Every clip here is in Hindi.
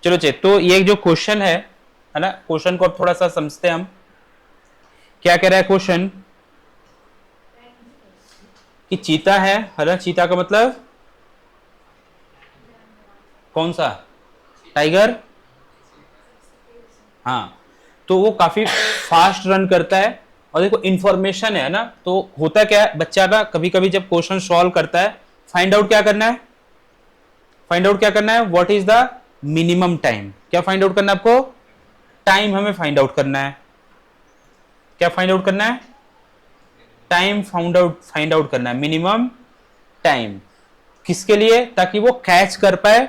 चलो चेक, तो ये जो क्वेश्चन है ना, क्वेश्चन को अब थोड़ा सा समझते हैं हम। क्या कह रहा है क्वेश्चन कि चीता है ना, चीता का मतलब कौन सा, टाइगर। हाँ, तो वो काफी फास्ट रन करता है। और देखो इंफॉर्मेशन है ना, तो होता क्या है बच्चा ना, कभी कभी जब क्वेश्चन सॉल्व करता है, फाइंड आउट क्या करना है, फाइंड आउट क्या करना है, what is the minimum time. क्या फाइंड आउट करना है आपको, टाइम हमें फाइंड आउट करना है। क्या फाइंड आउट करना है, टाइम फाइंड आउट करना है, मिनिमम टाइम। किसके लिए, ताकि वो कैच कर पाए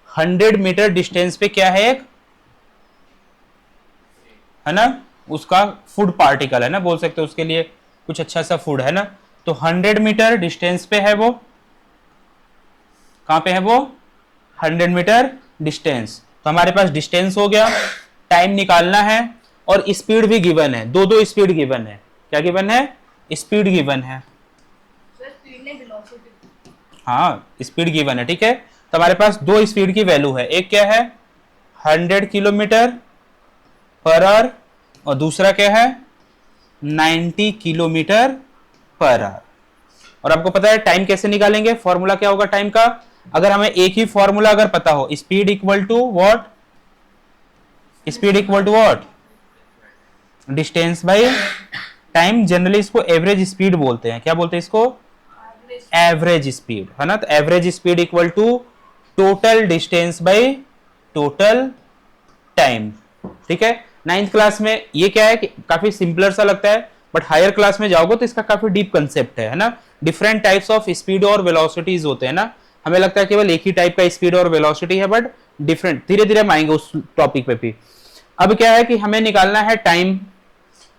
100 मीटर डिस्टेंस पे क्या है एक, है ना, उसका फूड पार्टिकल है ना, बोल सकते हो उसके लिए कुछ अच्छा सा फूड है ना। तो 100 मीटर डिस्टेंस पे है वो, कहां पे है वो, 100 मीटर डिस्टेंस। तो हमारे पास डिस्टेंस हो गया, टाइम निकालना है, और स्पीड भी गिवन है, दो दो स्पीड गिवन है। क्या गिवन है, स्पीड गिवन है। हाँ, स्पीड गिवन है, ठीक है। तो हमारे पास दो स्पीड की वैल्यू है, एक क्या है 100 किलोमीटर पर आवर, और दूसरा क्या है 90 किलोमीटर पर आवर। और आपको पता है टाइम कैसे निकालेंगे, फॉर्मूला क्या होगा टाइम का, अगर हमें एक ही फॉर्मूला अगर पता हो, speed equal to what, speed equal to what, distance by time. Generally इसको एवरेज स्पीड बोलते हैं, क्या बोलते हैं इसको, एवरेज स्पीड, है ना। तो average speed equal to total distance by total time, ठीक है। नाइन्थ क्लास में ये क्या है कि काफी सिंपलर सा लगता है, बट हायर क्लास में जाओगे तो इसका काफी डीप कंसेप्ट है ना। डिफरेंट टाइप्स ऑफ स्पीड और वेलोसिटीज होते हैं ना, हमें लगता है केवल एक ही टाइप का स्पीड और वेलोसिटी है, बट डिफरेंट, धीरे धीरे हम आएंगे उस टॉपिक पे भी। अब क्या है कि हमें निकालना है टाइम,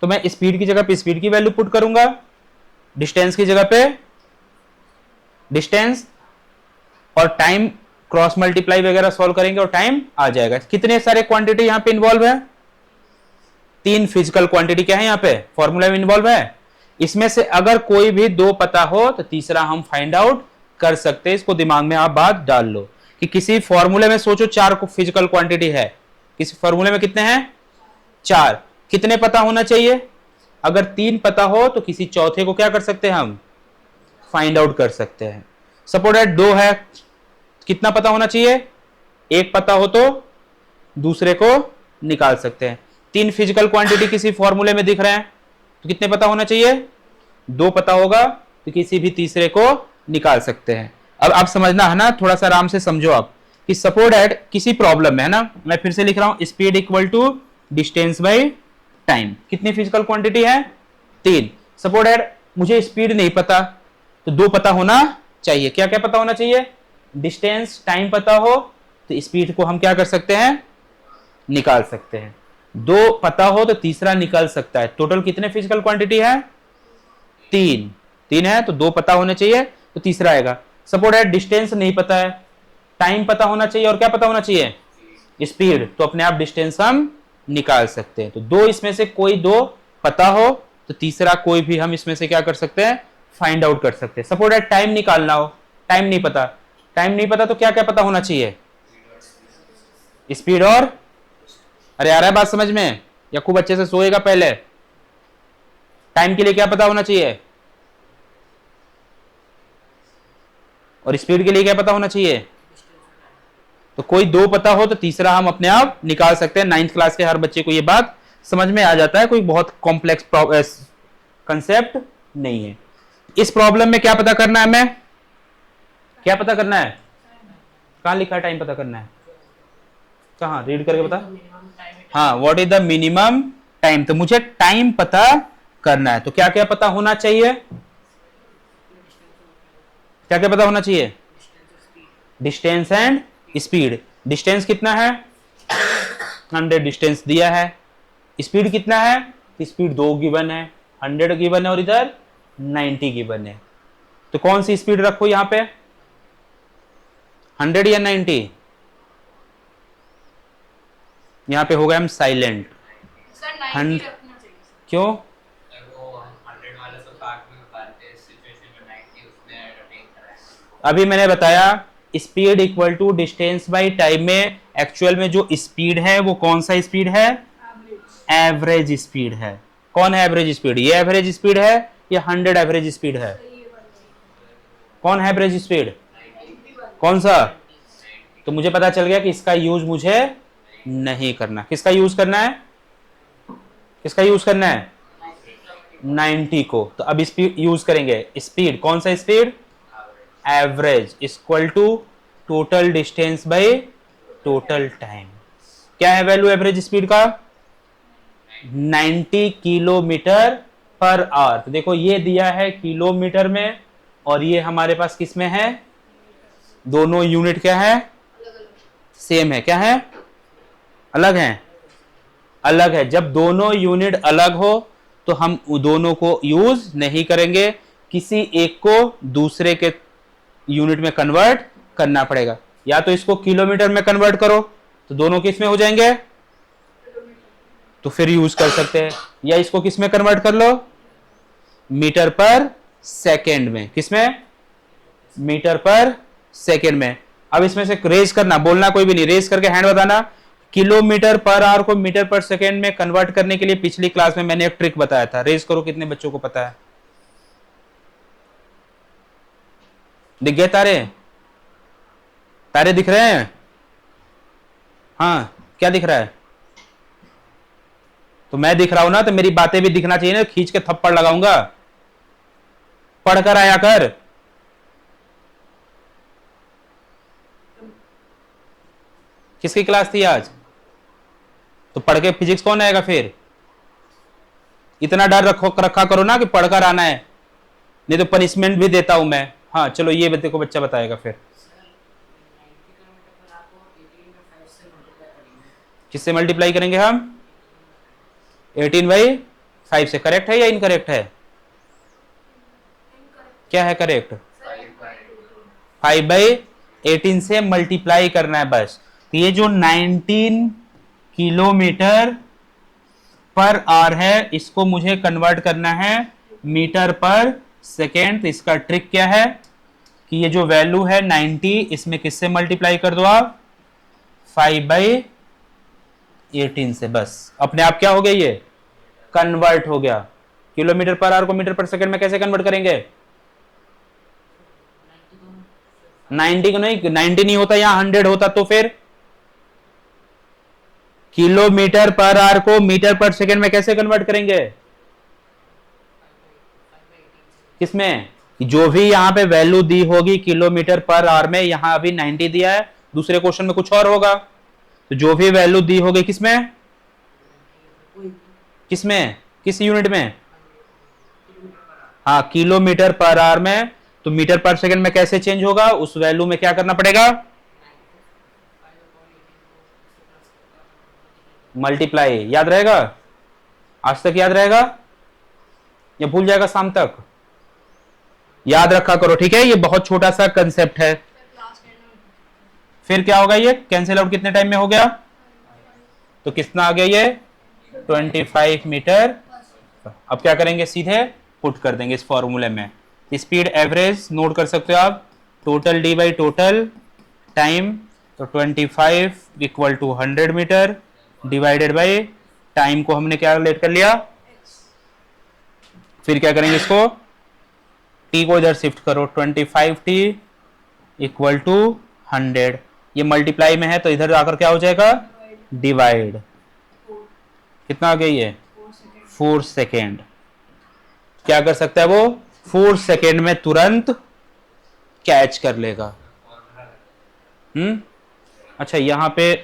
तो मैं स्पीड की जगह पे स्पीड की वैल्यू पुट करूंगा, डिस्टेंस की जगह पे डिस्टेंस, और टाइम क्रॉस मल्टीप्लाई वगैरह सॉल्व करेंगे और टाइम आ जाएगा। कितने सारे क्वांटिटी यहां पे इन्वॉल्व है, तीन फिजिकल क्वांटिटी क्या है यहाँ पे फॉर्मूला में इन्वॉल्व है। इसमें से अगर कोई भी दो पता हो तो तीसरा हम फाइंड आउट कर सकते हैं। इसको दिमाग में आप बात डाल लो कि किसी फॉर्मूले में सोचो चार फिजिकल क्वांटिटी है, किसी फॉर्मूले में कितने हैं, चार, कितने पता होना चाहिए, अगर तीन पता हो तो किसी चौथे को क्या कर सकते हैं हम, फाइंड आउट कर सकते हैं। सपोज दैट दो है, कितना पता होना चाहिए, एक पता हो तो दूसरे को निकाल सकते हैं। तीन फिजिकल क्वांटिटी किसी फॉर्मूले में दिख रहे हैं तो कितने पता होना चाहिए, दो पता होगा तो किसी भी तीसरे को निकाल सकते हैं। अब आप समझना है ना, थोड़ा सा आराम से समझो आप कि सपोज दैट किसी प्रॉब्लम में है ना, मैं फिर से लिख रहा हूं, speed equal to distance by time. कितनी फिजिकल क्वांटिटी है, तीन। सपोज दैट मुझे स्पीड नहीं पता, तो दो पता होना चाहिए। क्या क्या पता होना चाहिए, डिस्टेंस, टाइम पता हो तो स्पीड को हम क्या कर सकते हैं, निकाल सकते हैं। दो पता हो तो तीसरा निकल सकता है। टोटल कितने फिजिकल क्वांटिटी है, तीन, तीन है तो दो पता होने चाहिए तो तीसरा आएगा। सपोज दैट डिस्टेंस नहीं पता है, टाइम पता होना चाहिए और क्या पता होना चाहिए, स्पीड, तो अपने आप डिस्टेंस हम निकाल सकते हैं। तो दो इसमें से कोई दो पता हो तो तीसरा कोई भी हम इसमें से क्या कर सकते हैं, फाइंड आउट कर सकते हैं। सपोज दैट टाइम निकालना हो, टाइम नहीं पता, टाइम नहीं पता तो क्या क्या पता होना चाहिए, स्पीड और, अरे आ रहा है बात समझ में, या खूब अच्छे से सोएगा पहले। टाइम के लिए क्या पता होना चाहिए और स्पीड के लिए क्या पता होना चाहिए, तो कोई दो पता हो तो तीसरा हम अपने आप निकाल सकते हैं। नाइन्थ क्लास के हर बच्चे को ये बात समझ में आ जाता है, कोई बहुत कॉम्प्लेक्स कंसेप्ट नहीं है। इस प्रॉब्लम में क्या पता करना है हमें, क्या पता करना है, कहां लिखा है टाइम पता करना है, कहां रीड करके बता, हाँ, what is the minimum time. तो मुझे टाइम पता करना है, तो क्या क्या पता होना चाहिए, क्या क्या पता होना चाहिए, डिस्टेंस एंड स्पीड। डिस्टेंस कितना है, 100 डिस्टेंस दिया है। स्पीड कितना है, स्पीड दो गिवन है, 100 गिवन है और इधर 90 गिवन है। तो कौन सी स्पीड रखो यहां पे, 100 या 90, यहां पे हो गए हम साइलेंट। क्यों, अभी मैंने बताया speed equal to distance by time में एक्चुअल में जो स्पीड है वो कौन सा स्पीड है? एवरेज स्पीड है। कौन है एवरेज स्पीड? ये एवरेज स्पीड है या 100 एवरेज स्पीड है? कौन है एवरेज स्पीड? कौन सा? तो मुझे पता चल गया कि इसका यूज मुझे नहीं करना। किसका यूज करना है? किसका यूज करना है? 90 को। तो अब स्पीड यूज करेंगे। स्पीड कौन सा speed? Average equal to total distance by total time. क्या है वैल्यू एवरेज स्पीड का? 90 किलोमीटर पर आवर। तो देखो ये दिया है किलोमीटर में और ये हमारे पास किस में है? दोनों यूनिट क्या है? सेम है। क्या है? अलग है। अलग है। जब दोनों यूनिट अलग हो तो हम दोनों को यूज नहीं करेंगे, किसी एक को दूसरे के यूनिट में कन्वर्ट करना पड़ेगा। या तो इसको किलोमीटर में कन्वर्ट करो तो दोनों किस में हो जाएंगे? तो फिर यूज कर सकते हैं। या इसको किस में कन्वर्ट कर लो? मीटर पर सेकेंड में। किस में? मीटर पर सेकेंड में। अब इसमें से रेज करना, बोलना कोई भी नहीं, रेज करके हैंड बताना। किलोमीटर पर आवर को मीटर पर सेकेंड में कन्वर्ट करने के लिए पिछली क्लास में मैंने एक ट्रिक बताया था। रेज करो, कितने बच्चों को पता है? दिख गए तारे? तारे दिख रहे हैं? हाँ, क्या दिख रहा है? तो मैं दिख रहा हूं ना, तो मेरी बातें भी दिखना चाहिए ना। खींच के थप्पड़ लगाऊंगा। पढ़कर आया कर। किसकी क्लास थी आज? तो पढ़ के फिजिक्स कौन आएगा फिर? इतना डर रखा करो ना कि पढ़कर आना है, नहीं तो पनिशमेंट भी देता हूं मैं। हाँ चलो, ये बच्चे को बच्चा बताएगा फिर। किससे मल्टीप्लाई करेंगे हम? 18/5 से। करेक्ट है या इनकरेक्ट है? क्या है करेक्ट? 5/18 से मल्टीप्लाई करना है बस। तो ये जो 19 किलोमीटर पर आवर है, इसको मुझे कन्वर्ट करना है मीटर पर सेकेंड। तो इसका ट्रिक क्या है कि ये जो वैल्यू है 90, इसमें किससे मल्टीप्लाई कर दो आप? 5/18 से। बस अपने आप क्या हो गया? ये कन्वर्ट हो गया। किलोमीटर पर आवर को मीटर पर सेकेंड में कैसे कन्वर्ट करेंगे? 90 को नहीं, 90 नहीं होता, यहां 100 होता। तो फिर किलोमीटर पर आवर को मीटर पर सेकेंड में कैसे कन्वर्ट करेंगे? किसमें? जो भी यहां पे वैल्यू दी होगी किलोमीटर पर आवर में, यहां अभी 90 दिया है, दूसरे क्वेश्चन में कुछ और होगा। तो जो भी वैल्यू दी होगी किसमें? किसमें? किस यूनिट में? हाँ, किलोमीटर पर आवर में। तो मीटर पर सेकेंड में कैसे चेंज होगा? उस वैल्यू में क्या करना पड़ेगा? मल्टीप्लाई। याद रहेगा? आज तक याद रहेगा या भूल जाएगा शाम तक? याद रखा करो, ठीक है? ये बहुत छोटा सा कंसेप्ट है। फिर क्या होगा? ये कैंसिल आउट कितने टाइम में हो गया? तो कितना आ गया ये? 25 मीटर। अब क्या करेंगे? सीधे पुट कर देंगे इस फॉर्मूले में। स्पीड एवरेज नोट कर सकते हो आप, total D by total time. तो 25 equal to 100 metre divided by time को हमने क्या लेट कर लिया? फिर क्या करेंगे? इसको टी को इधर शिफ्ट करो। 25t equal to 100। ये मल्टीप्लाई में है तो इधर आकर क्या हो जाएगा? डिवाइड। कितना आ गया ये? 4 सेकेंड। क्या कर सकता है वो? 4 सेकेंड में तुरंत कैच कर लेगा। अच्छा, यहां पे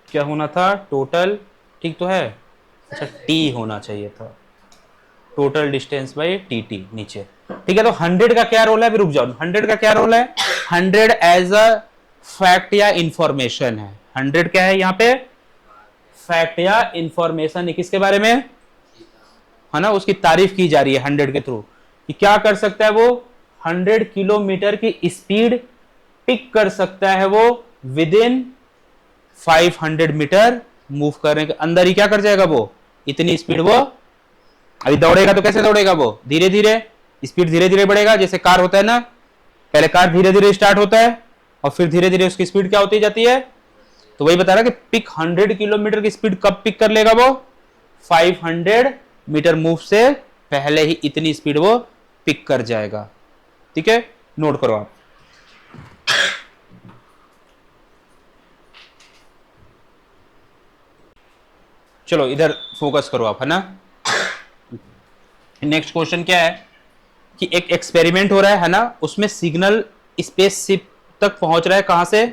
क्या होना था? टोटल, ठीक तो है? अच्छा, टी होना चाहिए था। टोटल डिस्टेंस बाई टी नीचे, ठीक है? तो 100 का क्या रोल है? अभी रुक जाओ। 100 का क्या रोल है? 100 एज अ फैक्ट या इंफॉर्मेशन है। 100 क्या है यहाँ पे? फैक्ट या इंफॉर्मेशन। किसके बारे में है ना? उसकी तारीफ की जा रही है 100 के थ्रू कि क्या कर सकता है वो? 100 किलोमीटर की स्पीड पिक कर सकता है वो विद इन 500 मीटर मूव करने के अंदर ही। क्या कर जाएगा वो? इतनी स्पीड वो अभी दौड़ेगा तो कैसे दौड़ेगा वो? धीरे धीरे, स्पीड धीरे धीरे बढ़ेगा। जैसे कार होता है ना, पहले कार धीरे धीरे स्टार्ट होता है, और फिर धीरे धीरे उसकी स्पीड क्या होती जाती है, तो वही बता रहा कि पिक 100 किलोमीटर की स्पीड कब पिक कर लेगा वो, 500 मीटर मूव से पहले ही इतनी स्पीड वो पिक कर जाएगा। ठीक है, नोट करो आप। चलो इधर फोकस करो आप, है ना। नेक्स्ट क्वेश्चन क्या है कि एक एक्सपेरिमेंट हो रहा है ना, उसमें सिग्नल स्पेसशिप तक पहुंच रहा है, कहां से,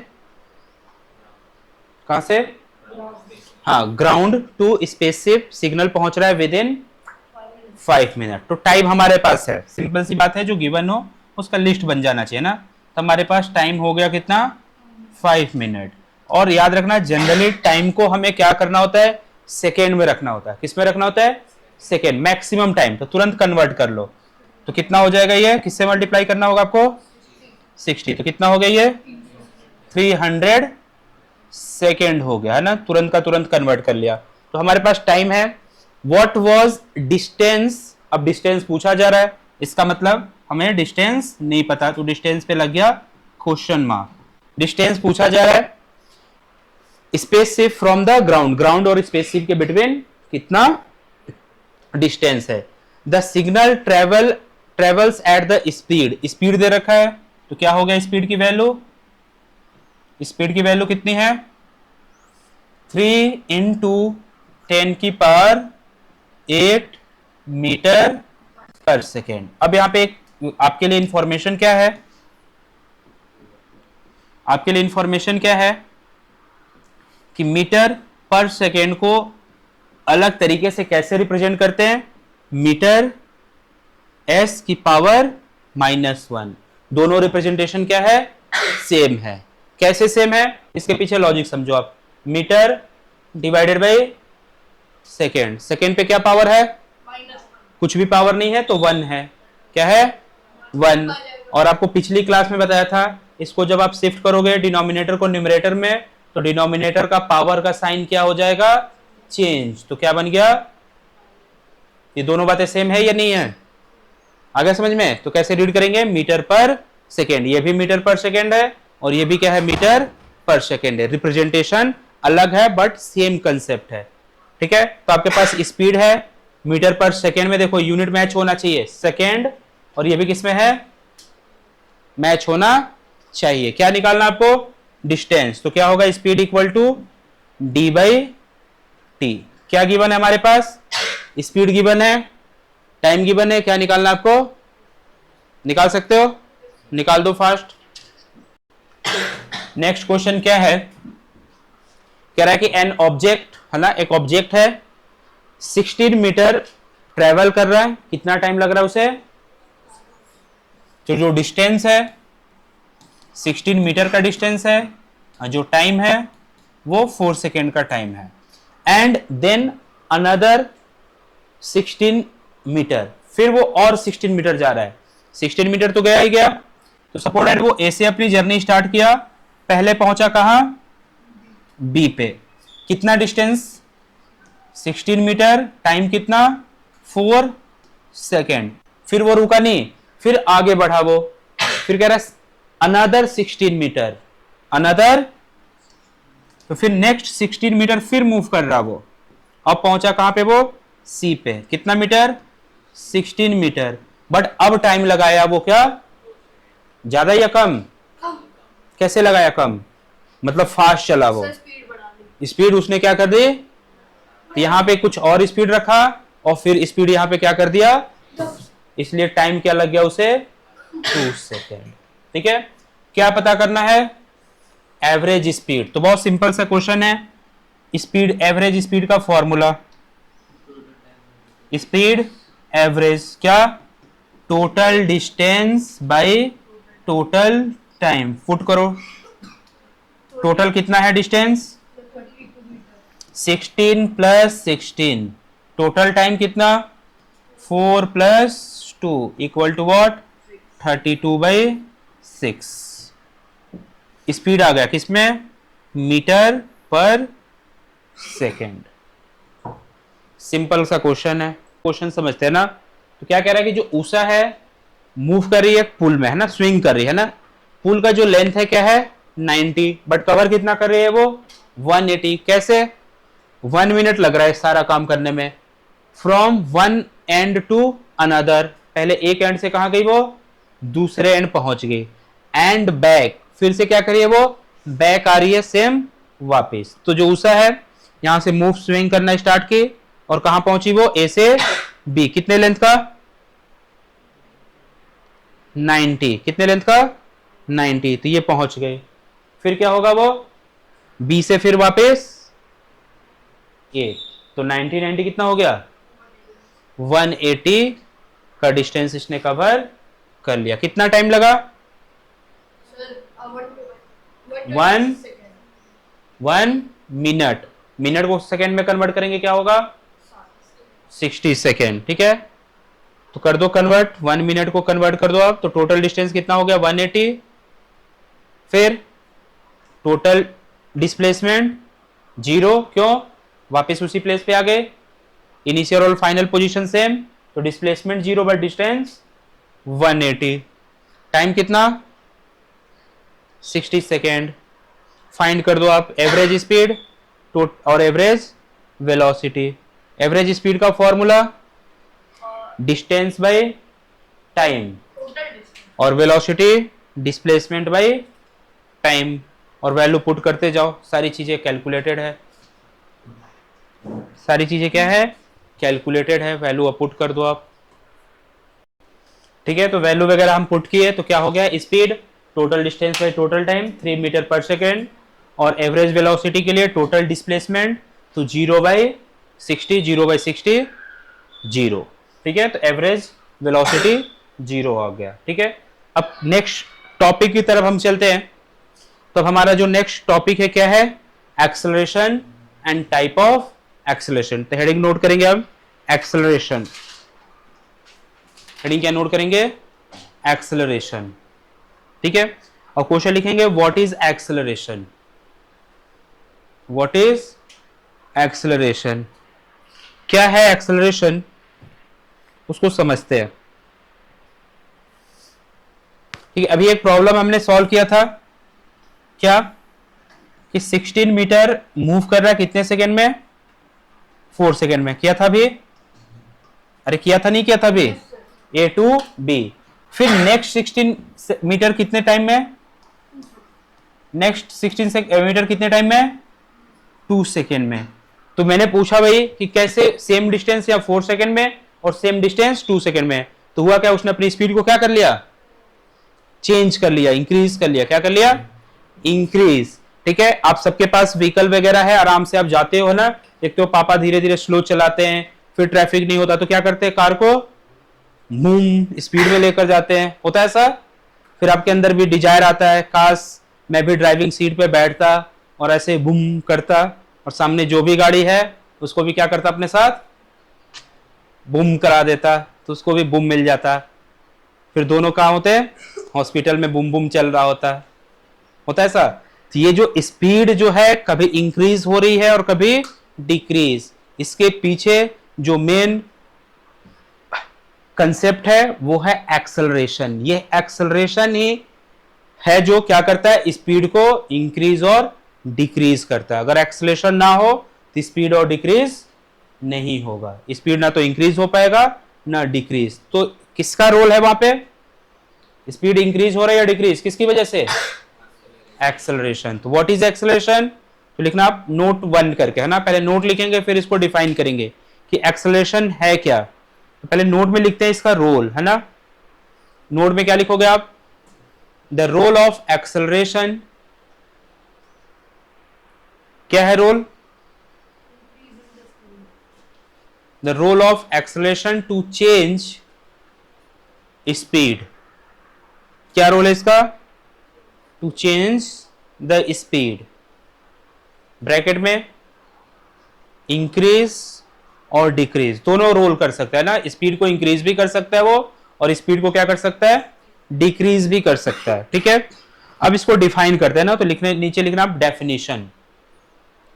कहां से, हाँ, ग्राउंड टू स्पेसशिप सिग्नल पहुंच रहा है विद इन 5 मिनट। तो टाइम हमारे पास है, सिंपल सी बात है, जो गिवन हो उसका लिस्ट बन जाना चाहिए ना। तो हमारे पास टाइम हो गया कितना, 5 मिनट। और याद रखना जनरली टाइम को हमें क्या करना होता है, सेकेंड में रखना होता है। किस में रखना होता है, सेकेंड, मैक्सिमम टाइम। तो तुरंत कन्वर्ट कर लो, तो कितना हो जाएगा ये, किससे मल्टीप्लाई करना होगा आपको, 60। तो कितना हो गया ये, 300 सेकेंड हो गया, है ना, तुरंत का तुरंत कन्वर्ट कर लिया। तो हमारे पास टाइम है। व्हाट वाज डिस्टेंस, अब डिस्टेंस पूछा जा रहा है, इसका मतलब हमें डिस्टेंस नहीं पता, तो डिस्टेंस पे लग गया क्वेश्चन मार्क। डिस्टेंस पूछा जा रहा है spaceship from the ground, ground और स्पेसशिप के बिटवीन कितना डिस्टेंस है। The signal travels at the speed, speed दे रखा है, तो क्या हो गया स्पीड की वैल्यू, स्पीड की वैल्यू कितनी है, 3 × 10⁸ मीटर पर सेकेंड। अब यहां पे एक आपके लिए इंफॉर्मेशन क्या है, आपके लिए इंफॉर्मेशन क्या है कि मीटर पर सेकेंड को अलग तरीके से कैसे रिप्रेजेंट करते हैं, मीटर s की पावर -1। दोनों रिप्रेजेंटेशन क्या है, सेम है। कैसे सेम है, इसके पीछे लॉजिक समझो आप। Metre divided by second, second पे क्या पावर है, कुछ भी पावर नहीं है, तो 1 है, क्या है 1। और आपको पिछली क्लास में बताया था, इसको जब आप शिफ्ट करोगे डिनोमिनेटर को न्यूमरेटर में, तो डिनोमिनेटर का पावर का साइन क्या हो जाएगा, चेंज। तो क्या बन गया, ये दोनों बातें सेम है या नहीं है, आ गया समझ में। तो कैसे रीड करेंगे, मीटर पर सेकेंड, ये भी मीटर पर सेकेंड है और ये भी क्या है, मीटर पर सेकेंड है। रिप्रेजेंटेशन अलग है बट सेम कंसेप्ट है। ठीक है, तो आपके पास स्पीड है, मीटर पर सेकेंड में देखो यूनिट मैच होना चाहिए सेकेंड, और ये भी किसमें है, मैच होना चाहिए। क्या निकालना आपको, डिस्टेंस। तो क्या होगा, स्पीड इक्वल टू d/t। क्या गिवन है हमारे पास, स्पीड गिवन है, टाइम गिवन है, क्या निकालना आपको, निकाल सकते हो, निकाल दो फास्ट। नेक्स्ट क्वेश्चन क्या है, कह रहा है कि एन ऑब्जेक्ट, है ना, एक ऑब्जेक्ट है, 16 मीटर ट्रेवल कर रहा है, कितना टाइम लग रहा है उसे, तो जो डिस्टेंस है 16 मीटर का डिस्टेंस है, जो टाइम है वो 4 सेकेंड का टाइम है। एंड देन अनदर 16 मीटर, फिर वो और 16 मीटर जा रहा है, 16 मीटर तो गया ही गया। तो सपोज दैट वो ए से अपनी जर्नी स्टार्ट किया, पहले पहुंचा कहां, बी पे, कितना डिस्टेंस 16 मीटर, टाइम कितना 4 सेकेंड। फिर वो रुका नहीं, फिर आगे बढ़ा वो, फिर कह रहा है अनदर 16 मीटर, अनदर, तो फिर नेक्स्ट 16 मीटर फिर मूव कर रहा वो, अब पहुंचा कहां पे वो, सी पे, कितना मीटर 16 मीटर। बट अब टाइम लगाया वो क्या, ज्यादा या कम, कैसे लगाया कम, मतलब फास्ट चला वो, स्पीड उसने क्या कर दी, यहां पे कुछ और स्पीड रखा और फिर स्पीड यहां पे क्या कर दिया, इसलिए टाइम क्या लग गया उसे, 2 सेकेंड। ठीक है, क्या पता करना है, एवरेज स्पीड। तो बहुत सिंपल सा क्वेश्चन है, स्पीड, एवरेज स्पीड का फॉर्मूला, स्पीड एवरेज क्या, total distance by total time. Foot करो, टोटल कितना है डिस्टेंस, 16 + 16, टोटल टाइम कितना, 4 + 2 = व्हाट, 32/6। स्पीड आ गया किसमें, मीटर पर सेकेंड। सिंपल सा क्वेश्चन है, क्वेश्चन समझते हैं ना। तो क्या कह रहा है कि जो उषा है मूव कर रही है पुल में, है ना, स्विंग कर रही है ना, पुल का जो लेंथ है क्या है 90, बट कवर कितना कर रही है वो 180। कैसे? 1 मिनट लग रहा है सारा काम करने में। From one end to another, पहले एक एंड से कहां गई वो, दूसरे एंड पहुंच गई। एंड बैक, फिर से क्या करिए वो बैक आ रही है सेम वापस। तो जो उषा है यहां से मूव स्विंग करना स्टार्ट की और कहां पहुंची वो, ए से बी। कितने लेंथ का, 90। कितने लेंथ का, 90। तो ये पहुंच गए। फिर क्या होगा वो, बी से फिर वापस ए। तो 90 90 कितना हो गया, 180 का डिस्टेंस इसने कवर कर लिया। कितना टाइम लगा, 1 मिनट। मिनट को सेकंड में कन्वर्ट करेंगे क्या होगा, 60 सेकेंड। ठीक है, तो कर दो कन्वर्ट, 1 मिनट को कन्वर्ट कर दो आप। तो टोटल डिस्टेंस कितना हो गया, 180। फिर टोटल डिस्प्लेसमेंट 0, क्यों, वापस उसी प्लेस पे आ गए। इनिशियल और फाइनल पोजीशन सेम, तो डिस्प्लेसमेंट 0 बट डिस्टेंस 180। टाइम कितना, 60 सेकेंड। फाइंड कर दो आप एवरेज स्पीड और एवरेज वेलोसिटी। एवरेज स्पीड का फॉर्मूला डिस्टेंस बाय टाइम, और वेलोसिटी डिस्प्लेसमेंट बाय टाइम। और वैल्यू पुट करते जाओ, सारी चीजें कैलकुलेटेड है। सारी चीजें क्या है, कैलकुलेटेड है। वैल्यू पुट कर दो आप। ठीक है, तो वैल्यू वगैरह हम पुट किए तो क्या हो गया, speed total distance by total time 3 metre पर सेकेंड, और एवरेज वेलोसिटी के लिए टोटल डिस्प्लेसमेंट तो 0/60, 0/60 0। ठीक है, तो एवरेज वेलोसिटी 0 आ गया। ठीक है, अब नेक्स्ट टॉपिक की तरफ हम चलते हैं। तो हमारा जो नेक्स्ट टॉपिक है क्या है, acceleration and type of acceleration. तो हेडिंग नोट करेंगे अब, एक्सेलरेशन। हेडिंग क्या नोट करेंगे, एक्सेलरेशन। ठीक है, और क्वेश्चन लिखेंगे what is acceleration. What is acceleration, क्या है एक्सेलरेशन, उसको समझते हैं। ठीक है, अभी एक प्रॉब्लम हमने सॉल्व किया था, क्या कि 16 मीटर मूव कर रहा है कितने सेकेंड में, 4 सेकेंड में। किया था भी, अरे किया था नहीं किया था भी, ए टू बी। फिर नेक्स्ट 16 मीटर कितने टाइम में, नेक्स्ट 16 मीटर कितने टाइम में, 2 सेकेंड में। तो मैंने पूछा भाई कि कैसे सेम डिस्टेंस या 4 सेकेंड में और सेम डिस्टेंस 2 सेकेंड में। तो हुआ क्या, उसने अपनी स्पीड को क्या कर लिया, चेंज कर लिया, इंक्रीज कर लिया। क्या कर लिया, इंक्रीज। ठीक है, आप सबके पास व्हीकल वगैरह है, आराम से आप जाते हो ना, देखते हो पापा धीरे धीरे स्लो चलाते हैं, फिर ट्रैफिक नहीं होता तो क्या करते हैं, कार को बूम स्पीड में लेकर जाते हैं, होता है ऐसा। फिर आपके अंदर भी डिजायर आता है, काश मैं भी ड्राइविंग सीट पे बैठता और ऐसे बूम करता, और सामने जो भी गाड़ी है उसको भी क्या करता, अपने साथ बूम करा देता, तो उसको भी बूम मिल जाता। फिर दोनों कहाँ होते, हॉस्पिटल में बूम बूम चल रहा होता है ऐसा। तो ये जो स्पीड जो है कभी इंक्रीज हो रही है और कभी डिक्रीज, इसके पीछे जो मेन कंसेप्ट है वो है एक्सेलरेशन। ये एक्सेलरेशन ही है जो क्या करता है, स्पीड को इंक्रीज और डिक्रीज करता है। अगर एक्सेलरेशन ना हो तो स्पीड और डिक्रीज नहीं होगा, स्पीड ना तो इंक्रीज हो पाएगा ना डिक्रीज। तो किसका रोल है वहां पे, स्पीड इंक्रीज हो रहा है या डिक्रीज, किसकी वजह से, एक्सेलरेशन। तो व्हाट इज एक्सेलरेशन, तो लिखना आप नोट 1 करके, है ना, पहले नोट लिखेंगे फिर इसको डिफाइन करेंगे कि एक्सेलरेशन है क्या। तो पहले नोट में लिखते हैं इसका रोल, है ना। नोट में क्या लिखोगे आप, द रोल ऑफ एक्सेलरेशन, क्या है role, the role of acceleration to change speed. क्या रोल है इसका, to change the speed, bracket में इंक्रीज और डिक्रीज दोनों रोल कर सकता है ना। स्पीड को इंक्रीज भी कर सकता है वो, और स्पीड को क्या कर सकता है, डिक्रीज भी कर सकता है। ठीक है, अब इसको डिफाइन करते हैं ना, तो लिखने नीचे लिखना आप डेफिनेशन।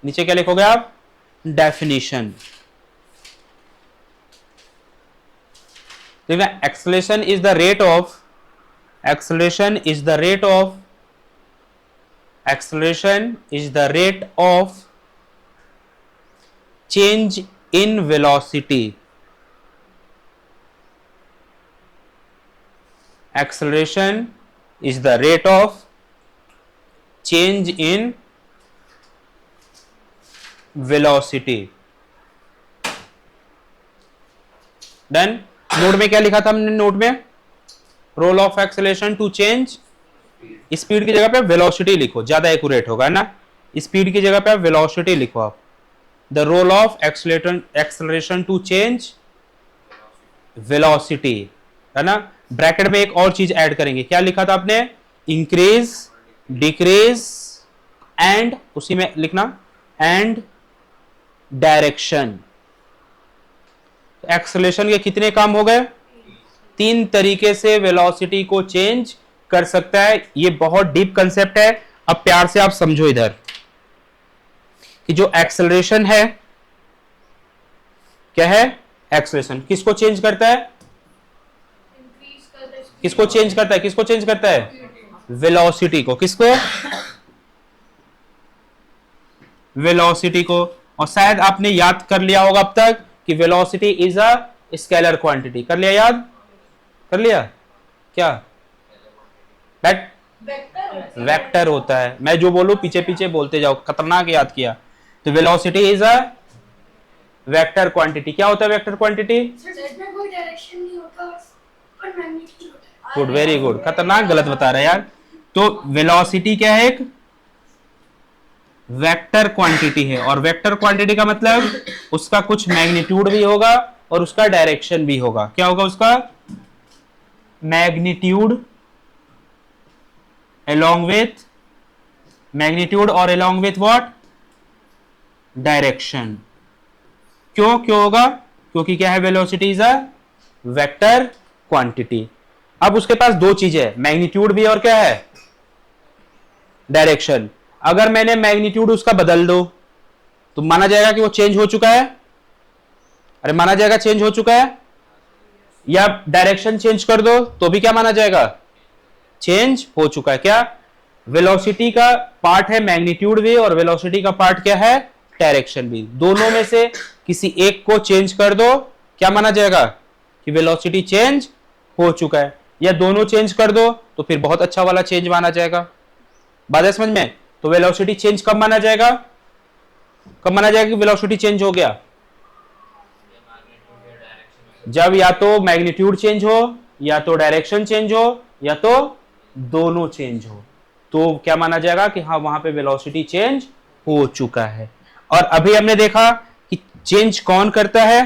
नीचे क्या लिखोगे आप, डेफिनेशन। देखना, acceleration is the rate of, acceleration is the rate of acceleration is the rate of change in velocity. Acceleration is the rate of change in velocity. Done. Note में क्या लिखा था हमने? नोट में role of acceleration to change, speed की जगह पे वेलोसिटी लिखो, ज्यादा एक्यूरेट होगा ना। स्पीड की जगह पे आप वेलोसिटी लिखो आप। The role of acceleration to change velocity, है ना। ब्रैकेट में एक और चीज ऐड करेंगे, क्या लिखा था आपने? इंक्रीज, डिक्रीज एंड, उसी में लिखना एंड डायरेक्शन। एक्सेलरेशन के कितने काम हो गए? 3 तरीके से वेलोसिटी को चेंज कर सकता है। ये बहुत डीप कंसेप्ट है, अब प्यार से आप समझो इधर कि जो एक्सेलरेशन है, क्या है? एक्सेलरेशन किसको चेंज करता है? किसको चेंज करता है? किसको चेंज करता है? वेलोसिटी को। किसको? वेलोसिटी को। और शायद आपने याद कर लिया होगा अब तक कि velocity is a scalar quantity. कर लिया याद? कर लिया क्या? दैट वेक्टर होता है। मैं जो बोलूं पीछे पीछे बोलते जाओ, खतरनाक याद किया। तो velocity is a vector quantity. क्या होता है वेक्टर क्वांटिटी? कोई डायरेक्शन नहीं होता, पर मैग्नीट्यूड होता है। Good, very good. खतरनाक गलत बता रहे यार। तो वेलोसिटी क्या है? एक वेक्टर क्वांटिटी है। और वेक्टर क्वांटिटी का मतलब उसका कुछ मैग्नीट्यूड भी होगा और उसका डायरेक्शन भी होगा। क्या होगा उसका? मैग्नीट्यूड along with मैग्नीट्यूड और along with what? डायरेक्शन। क्यों होगा? क्योंकि क्या है? Velocity is a vector quantity. अब उसके पास दो चीजें है, मैग्नीट्यूड भी और क्या है? डायरेक्शन। अगर मैंने मैग्नीट्यूड उसका बदल दो तो माना जाएगा कि वो चेंज हो चुका है? अरे माना जाएगा चेंज हो चुका है। या डायरेक्शन चेंज कर दो तो भी क्या माना जाएगा? चेंज हो चुका है। क्या? वेलोसिटी का पार्ट है मैग्नीट्यूड भी और वेलोसिटी का पार्ट क्या है? डायरेक्शन भी। दोनों में से किसी एक को चेंज कर दो, क्या माना जाएगा? कि वेलोसिटी चेंज हो चुका है। या दोनों चेंज कर दो तो फिर बहुत अच्छा वाला चेंज माना जाएगा। बात है समझ में? तो वेलोसिटी चेंज कब माना जाएगा? कब माना जाएगा कि वेलोसिटी चेंज हो गया? जब या तो मैग्नीट्यूड चेंज हो, या तो डायरेक्शन चेंज हो, या तो दोनों चेंज हो, तो क्या माना जाएगा कि हाँ वहां पे वेलोसिटी चेंज हो चुका है। और अभी हमने देखा कि चेंज कौन करता है?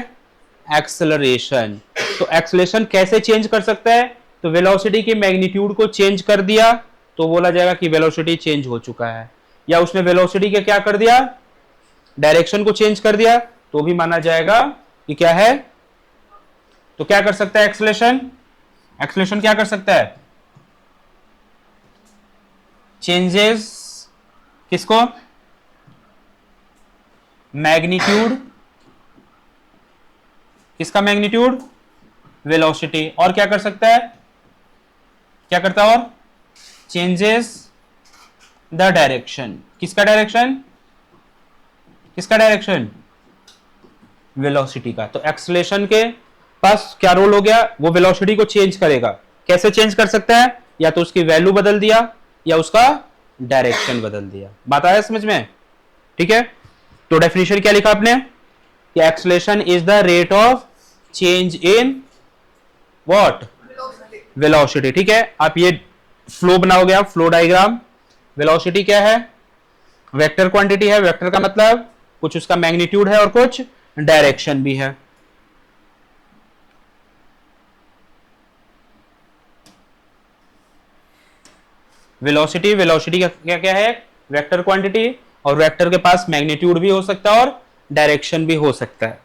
एक्सेलरेशन। तो एक्सेलरेशन कैसे चेंज कर सकता है? तो वेलोसिटी की मैग्नीट्यूड को चेंज कर दिया तो बोला जाएगा कि वेलोसिटी चेंज हो चुका है। या उसने वेलोसिटी के क्या कर दिया? डायरेक्शन को चेंज कर दिया तो भी माना जाएगा कि क्या है? तो क्या कर सकता है एक्सेलरेशन? एक्सेलरेशन क्या कर सकता है? चेंजेस किसको? मैग्नीट्यूड। किसका मैग्नीट्यूड? वेलोसिटी। और क्या कर सकता है? क्या करता है? और चेंजेस द डायरेक्शन। किसका डायरेक्शन? किसका डायरेक्शन? वेलोसिटी का। तो एक्सेलरेशन के पास क्या रोल हो गया? वो वेलोसिटी को चेंज करेगा। कैसे चेंज कर सकता है? या तो उसकी वैल्यू बदल दिया या उसका डायरेक्शन बदल दिया। बात आया समझ में? ठीक है। तो डेफिनेशन क्या लिखा आपने कि acceleration is the rate of change in what? Velocity. ठीक है। आप ये फ्लो बनाओगे, आप फ्लो डायग्राम। वेलोसिटी क्या है? वेक्टर क्वांटिटी है। वेक्टर का मतलब कुछ उसका मैग्नीट्यूड है और कुछ डायरेक्शन भी है। वेलोसिटी, वेलोसिटी का क्या क्या है? Vector quantity. और वेक्टर के पास मैग्नीट्यूड भी हो सकता है और डायरेक्शन भी हो सकता है।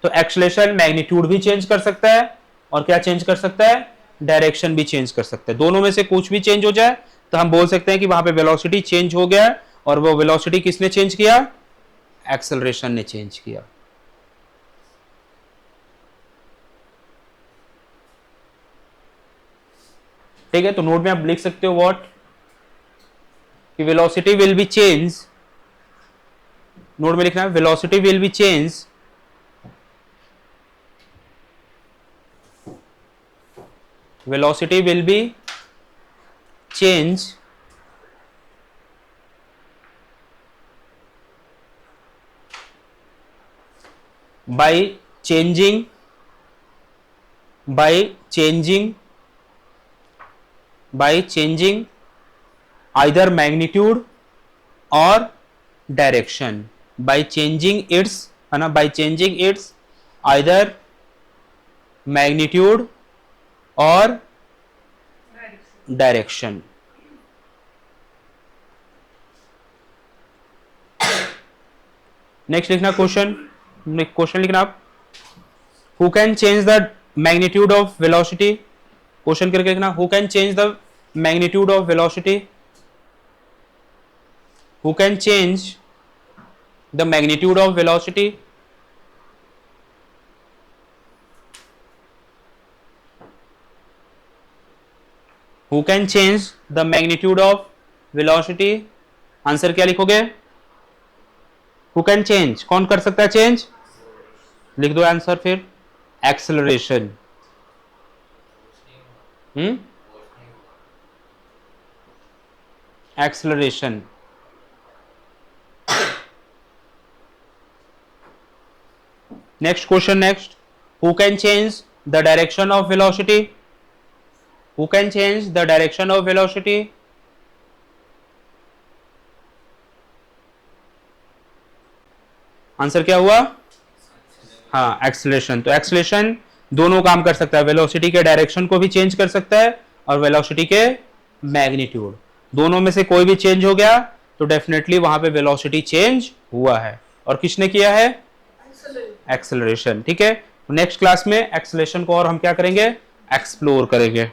तो एक्सेलरेशन मैग्नीट्यूड भी चेंज कर सकता है और क्या चेंज कर सकता है? डायरेक्शन भी चेंज कर सकता है। दोनों में से कुछ भी चेंज हो जाए तो हम बोल सकते हैं कि वहां पे वेलोसिटी चेंज हो गया। और वो वेलोसिटी किसने चेंज किया? एक्सेलरेशन ने चेंज किया। ठीक है। तो नोट में आप लिख सकते हो व्हाट? कि velocity will be change, note में लिखना है velocity will be change velocity will be change by changing either magnitude or direction, by changing its है ना, by changing its either magnitude और डायरेक्शन। नेक्स्ट लिखना क्वेश्चन लिखना आप, who can change the magnitude of velocity, question करके लिखना, who can change the magnitude of velocity, who can change the magnitude of velocity. Who can change the magnitude of velocity? Answer क्या लिखोगे? Who can change? कौन कर सकता है चेंज? लिख दो आंसर फिर, acceleration. Acceleration. Next question, next, who can change the direction of velocity? Who can change the direction of velocity? Answer क्या हुआ? हाँ, एक्सेलरेशन। तो एक्सेलरेशन दोनों काम कर सकता है, वेलोसिटी के डायरेक्शन को भी चेंज कर सकता है और वेलोसिटी के मैग्नीट्यूड, दोनों में से कोई भी चेंज हो गया तो डेफिनेटली वहां पे वेलोसिटी चेंज हुआ है। और किसने किया है? एक्सेलरेशन। ठीक है, नेक्स्ट क्लास में एक्सेलरेशन को और हम क्या करेंगे? एक्सप्लोर करेंगे।